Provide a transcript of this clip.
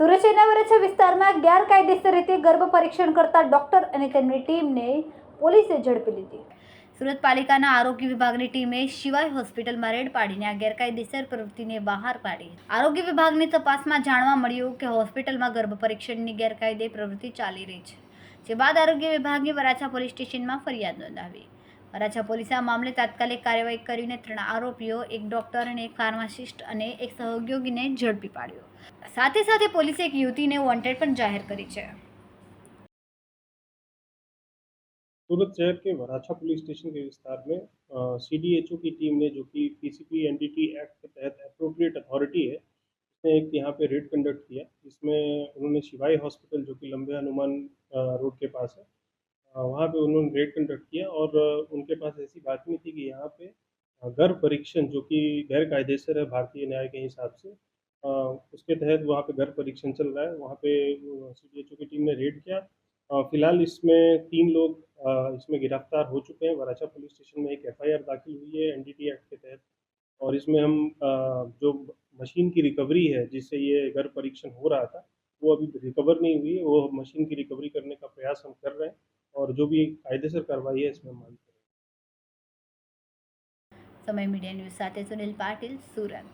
સુરતના વરાછા વિસ્તારમાં ગેરકાયદેસર રીતે ગર્ભ પરીક્ષણ કરતા ડોક્ટર અને તેમની ટીમને પોલીસે ઝડપી લીધી. સુરત પાલિકાના આરોગ્ય વિભાગની ટીમે શિવાય હોસ્પિટલમાં રેડ પાડીને આ ગેરકાયદેસર પ્રવૃત્તિને બહાર પાડી. આરોગ્ય વિભાગની તપાસમાં જાણવા મળ્યું કે હોસ્પિટલમાં ગર્ભ પરીક્ષણની ગેરકાયદે પ્રવૃત્તિ ચાલી રહી છે. જે બાદ આરોગ્ય વિભાગે વરાછા પોલીસ સ્ટેશનમાં ફરિયાદ નોંધાવી. વરાછા પોલીસે આ મામલે તાત્કાલિક કાર્યવાહી કરીને 3 આરોપીઓ, એક ડોક્ટર અને એક ફાર્માસિસ્ટ અને એક સહયોગીને ઝડપી પાડ્યો. સાથે પોલીસે એક યુવતીને વોન્ટેડ પણ જાહેર કરી છે. सूरत शहर के वराछा पुलिस स्टेशन के विस्तार में सीडीएचओ की टीम ने, जो कि पीसीपी एनडीटी एक्ट के तहत अप्रोप्रिएट अथॉरिटी है, उसने एक यहाँ पे रेड कंडक्ट किया. इसमें उन्होंने शिवाई हॉस्पिटल, जो कि लंबे हनुमान रोड के पास है, वहाँ पे उन्होंने रेड कंडक्ट किया और उनके पास ऐसी बात नहीं थी कि यहाँ पे गर्भ परीक्षण, जो कि गैर कायदेसर है भारतीय न्याय के हिसाब से, उसके तहत वहाँ पे गर्भ परीक्षण चल रहा है. वहाँ पे सीडीएचओ की टीम ने रेड किया. फिलहाल इसमें 3 लोग इसमें गिरफ्तार हो चुके हैं. वराछा पुलिस स्टेशन में एक एफआईआर दाखिल हुई है एनडीटी एक्ट के तहत, और इसमें हम जो मशीन की रिकवरी है जिससे ये गर्भ परीक्षण हो रहा था, वो अभी रिकवर नहीं हुई है. वो मशीन की रिकवरी करने का प्रयास हम कर रहे हैं और जो भी कायदेसर कार्रवाई है इसमें हम मांग करेंगे. समय मीडिया न्यूज़ સાથે સુનિલ પાટીલ, સુરત.